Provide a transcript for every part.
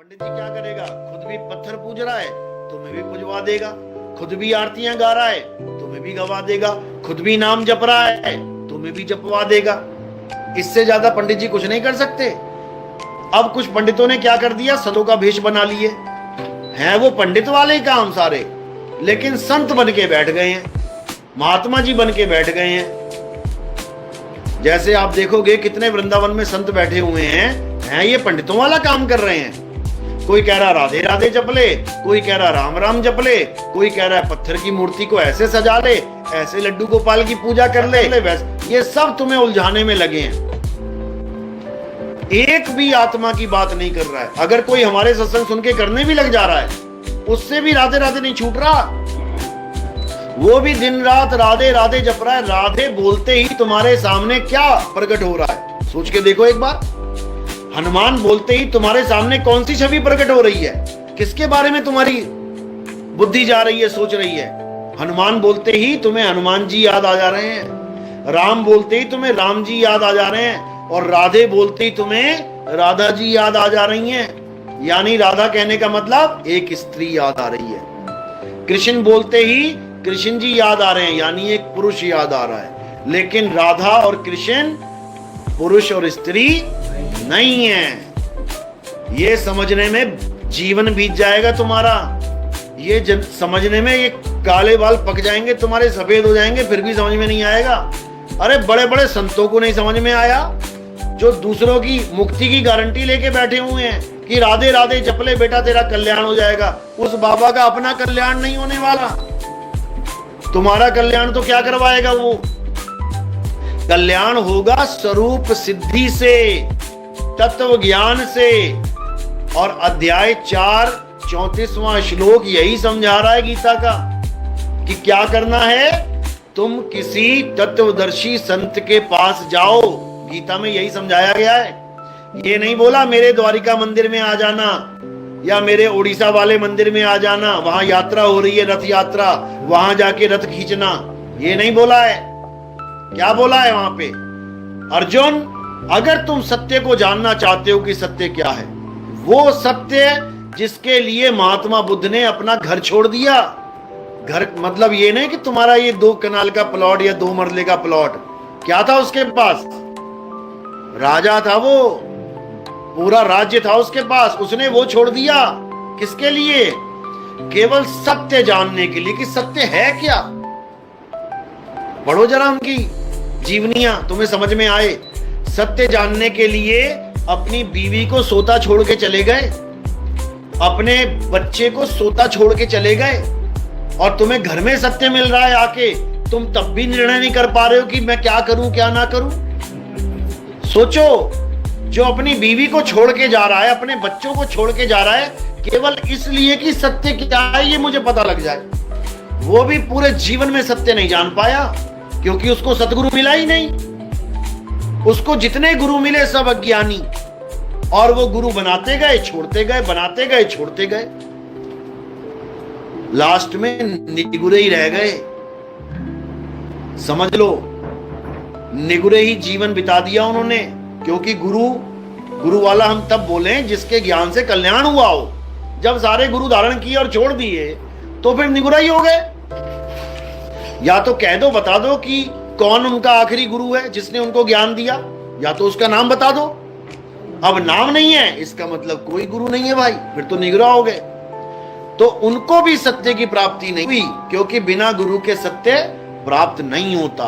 पंडित जी क्या करेगा, खुद भी पत्थर पूज रहा है, तुम्हें भी पूजवा देगा। खुद भी आरतियां गा रहा है, तुम्हें भी गवा देगा। खुद भी नाम जप रहा है, तुम्हें भी जपवा देगा। इससे ज्यादा पंडित जी कुछ नहीं कर सकते। अब कुछ पंडितों ने क्या कर दिया, संतों का भेष बना लिए हैं। वो पंडित वाले ही काम सारे, लेकिन संत बन के बैठ गए हैं, महात्मा जी बन के बैठ गए हैं। जैसे आप देखोगे कितने वृंदावन में संत बैठे हुए हैं ये पंडितों वाला काम कर रहे हैं। कोई कह रहा राधे राधे जप ले, कोई कह रहा राम राम जप ले, कोई कह रहा है पत्थर की मूर्ति को ऐसे सजा ले, ऐसे लड्डू गोपाल की पूजा कर ले। वैसे ये सब तुम्हें उलझाने में लगे हैं, एक भी आत्मा की बात नहीं कर रहा है। अगर कोई हमारे सत्संग सुन के करने भी लग जा रहा है, उससे भी राधे राधे नहीं छूट रहा। वो भी दिन रात राधे राधे जप रहा है। राधे बोलते ही तुम्हारे सामने क्या प्रकट हो रहा है, सोच के देखो एक बार। हनुमान बोलते ही तुम्हारे सामने कौन सी छवि प्रकट हो रही है, किसके बारे में तुम्हारी बुद्धि जा रही है, सोच रही है। हनुमान बोलते ही तुम्हें हनुमान जी याद आ जा रहे हैं, राम बोलते ही तुम्हें राम जी याद आ जा रहे हैं, और राधे बोलते ही तुम्हें राधा जी याद आ जा रही हैं। यानी राधा कहने का मतलब एक स्त्री याद आ रही है। कृष्ण बोलते ही कृष्ण जी याद आ रहे हैं, यानी एक पुरुष याद आ रहा है। लेकिन राधा और कृष्ण पुरुष और स्त्री नहीं है। ये समझने में जीवन बीत जाएगा तुम्हारा। ये समझने में ये काले बाल पक जाएंगे तुम्हारे, सफेद हो जाएंगे, फिर भी समझ में नहीं आएगा। अरे बड़े बड़े संतों को नहीं समझ में आया, जो दूसरों की मुक्ति की गारंटी लेके बैठे हुए हैं कि राधे राधे जप ले बेटा तेरा कल्याण हो जाएगा। उस बाबा का अपना कल्याण नहीं होने वाला, तुम्हारा कल्याण तो क्या करवाएगा वो। कल्याण होगा स्वरूप सिद्धि से, तत्व ज्ञान से। और अध्याय 4 34वां श्लोक यही समझा रहा है गीता का कि क्या करना है, तुम किसी तत्वदर्शी संत के पास जाओ। गीता में यही समझाया गया है। ये नहीं बोला मेरे द्वारिका मंदिर में आ जाना या मेरे उड़ीसा वाले मंदिर में आ जाना, वहां यात्रा हो रही है, रथ यात्रा, वहां जाके रथ खींचना। ये नहीं बोला है। क्या बोला है वहां पे, अर्जुन अगर तुम सत्य को जानना चाहते हो कि सत्य क्या है, वो सत्य जिसके लिए महात्मा बुद्ध ने अपना घर छोड़ दिया। घर मतलब ये नहीं कि तुम्हारा ये 2 कनाल का प्लॉट या 2 मरले का प्लॉट, क्या था उसके पास, राजा था, वो पूरा राज्य था उसके पास, उसने वो छोड़ दिया। किसके लिए, केवल सत्य जानने के लिए कि सत्य है क्या। पढ़ो जरा उनकी जीवनियां, तुम्हें समझ में आए। सत्य जानने के लिए अपनी बीवी को सोता छोड़ के चले गए, अपने बच्चे को सोता छोड़ के चले गए, और तुम्हें घर में सत्य मिल रहा है आके, तुम तब भी निर्णय नहीं कर पा रहे हो कि मैं क्या करूं क्या ना करूं। सोचो, जो अपनी बीवी को छोड़ के जा रहा है, अपने बच्चों को छोड़ के जा रहा है, केवल इसलिए कि सत्य क्या है ये मुझे पता लग जाए, वो भी पूरे जीवन में सत्य नहीं जान पाया, क्योंकि उसको सतगुरु मिला ही नहीं। उसको जितने गुरु मिले सब अज्ञानी, और वो गुरु बनाते गए छोड़ते गए, बनाते गए छोड़ते गए, लास्ट में निगुरे ही रह गए। समझ लो, निगुरे ही जीवन बिता दिया उन्होंने। क्योंकि गुरु वाला हम तब बोले जिसके ज्ञान से कल्याण हुआ हो। जब सारे गुरु धारण किए और छोड़ दिए तो फिर निगुरा ही हो गए। या तो कह दो, बता दो कि कौन उनका आखिरी गुरु है जिसने उनको ज्ञान दिया, या तो उसका नाम बता दो। अब नाम नहीं है इसका मतलब कोई गुरु नहीं है भाई, फिर तो निगुरा हो गए। तो उनको भी सत्य की प्राप्ति नहीं हुई, क्योंकि बिना गुरु के सत्य प्राप्त नहीं होता।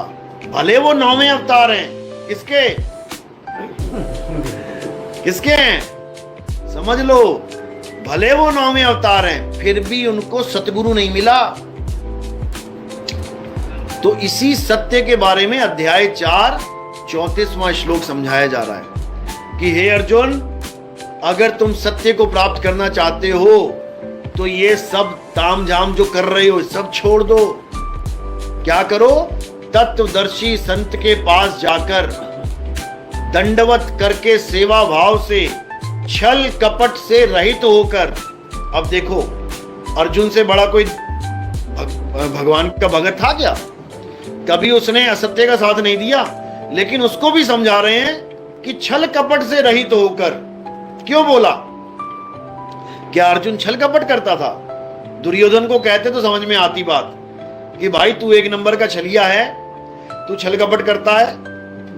भले वो 9वें अवतार हैं, किसके किसके हैं समझ लो, भले वो 9वें अवतार हैं, फिर भी उनको सतगुरु नहीं मिला। तो इसी सत्य के बारे में अध्याय 4 34वां श्लोक समझाया जा रहा है कि हे अर्जुन, अगर तुम सत्य को प्राप्त करना चाहते हो तो ये सब तामझाम जो कर रहे हो सब छोड़ दो। क्या करो, तत्वदर्शी संत के पास जाकर दंडवत करके सेवा भाव से, छल कपट से रहित होकर। अब देखो, अर्जुन से बड़ा कोई भगवान का भगत था क्या? कभी उसने असत्य का साथ नहीं दिया, लेकिन उसको भी समझा रहे हैं कि छल कपट से रहित होकर। क्यों बोला? क्या अर्जुन छल कपट करता था? दुर्योधन को कहते तो समझ में आती बात कि भाई तू एक नंबर का छलिया है, तू छल कपट करता है,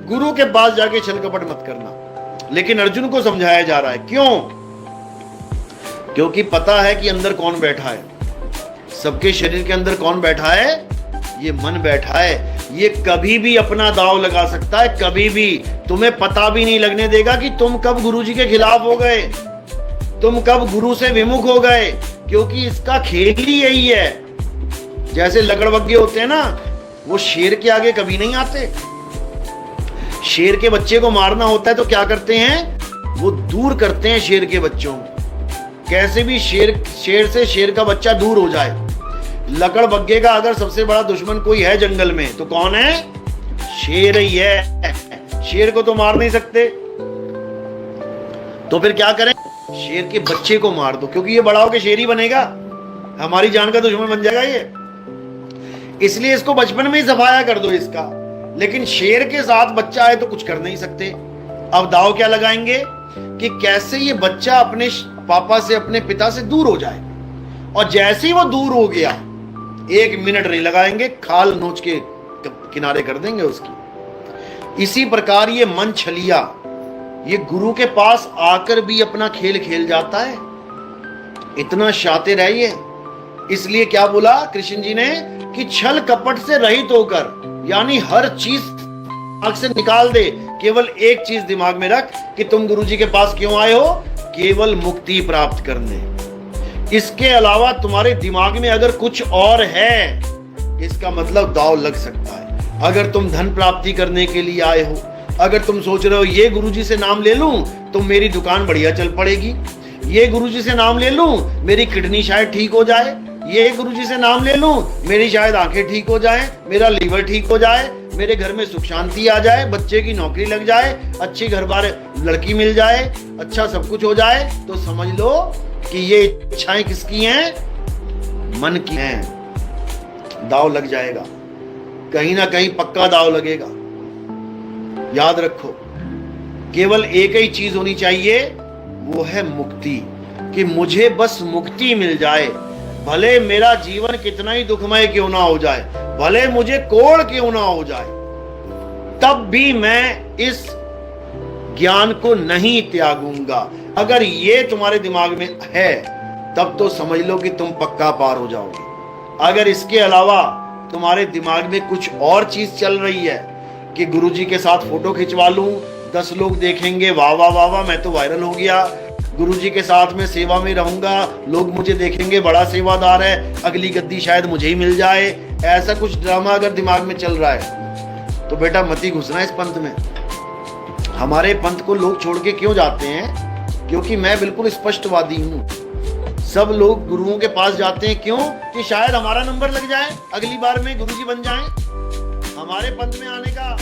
गुरु के पास जाके छल कपट मत करना। लेकिन अर्जुन को समझाया जा रहा है, क्यों? क्योंकि पता है कि अंदर कौन बैठा है, सबके शरीर के अंदर कौन बैठा है? ये मन बैठा है। ये कभी भी अपना दांव लगा सकता है, कभी भी। तुम्हें पता भी नहीं लगने देगा कि तुम कब गुरुजी के खिलाफ हो गए, तुम कब गुरु से विमुख हो गए, क्योंकि इसका खेल ही यही है। जैसे लकड़बग्गे होते हैं ना, वो शेर के आगे कभी नहीं आते। शेर के बच्चे को मारना होता है तो क्या करते हैं? वो दूर करते हैं शेर के बच्चों को। कैसे भी शेर से शेर का बच्चा दूर हो जाए। लकड़बग्गे का अगर सबसे बड़ा दुश्मन कोई है जंगल में तो कौन है? शेर ही है। शेर को तो मार नहीं सकते, तो फिर क्या करें? शेर के बच्चे को मार दो, क्योंकि ये बड़ा होकर शेर ही बनेगा, हमारी जान का दुश्मन बन जाएगा ये। इसलिए इसको बचपन में ही सफाया कर दो इसका। लेकिन शेर के साथ बच्चा है तो कुछ कर नहीं सकते। अब दाव क्या लगाएंगे कि कैसे ये बच्चा अपने पापा से, अपने पिता से दूर हो जाए। और जैसे ही वो दूर हो गया, 1 मिनट नहीं लगाएंगे, खाल नोच के किनारे कर देंगे उसकी। इसी प्रकार ये मन छलिया, ये गुरु के पास आकर भी अपना खेल खेल जाता है। इतना शातिर है ये। इसलिए क्या बोला कृष्ण जी ने कि छल कपट से रहित होकर, यानी हर चीज दिमाग से निकाल दे, केवल एक चीज दिमाग में रख कि तुम गुरु जी के पास क्यों आए हो? केवल मुक्ति प्राप्त करने। इसके अलावा तुम्हारे दिमाग में अगर कुछ और है, इसका मतलब दांव लग सकता है। अगर तुम धन प्राप्ति करने के लिए आए हो, अगर तुम सोच रहे हो ये गुरुजी से नाम ले लूं तो मेरी दुकान बढ़िया चल पड़ेगी, ये गुरुजी से नाम ले लूं मेरी किडनी शायद ठीक हो जाए, ये गुरुजी से नाम ले लूं मेरी शायद आंखें ठीक हो जाए, मेरा लीवर ठीक हो जाए, मेरे घर में सुख शांति आ जाए, बच्चे की नौकरी लग जाए, अच्छी घर बार लड़की मिल जाए, अच्छा सब कुछ हो जाए, तो समझ लो कि ये इच्छाएं किसकी हैं? मन की हैं। दाव लग जाएगा, कहीं ना कहीं पक्का दाव लगेगा। याद रखो, केवल एक ही चीज होनी चाहिए, वो है मुक्ति। कि मुझे बस मुक्ति मिल जाए, भले मेरा जीवन कितना ही दुखमय क्यों ना हो जाए, भले मुझे कोढ़ क्यों ना हो जाए, तब भी मैं इस ज्ञान को नहीं त्यागूंगा। अगर ये तुम्हारे दिमाग में है तब तो समझ लो कि तुम पक्का पार हो जाओगे। अगर इसके अलावा तुम्हारे दिमाग में कुछ और चीज चल रही है कि गुरुजी के साथ फोटो खिंचवा लूं, 10 लोग देखेंगे, वाह वाह वाह वाह मैं तो वायरल हो गया, गुरुजी के साथ में सेवा में रहूंगा, लोग मुझे देखेंगे बड़ा सेवादार है, अगली गद्दी शायद मुझे ही मिल जाए, ऐसा कुछ ड्रामा अगर दिमाग में चल रहा है तो बेटा मत ही घुसना इस पंथ में। हमारे पंथ को लोग छोड़ के क्यों जाते हैं? क्योंकि मैं बिल्कुल स्पष्टवादी हूं। सब लोग गुरुओं के पास जाते हैं क्यों? कि शायद हमारा नंबर लग जाए, अगली बार में गुरुजी बन जाएं। हमारे पंथ में आने का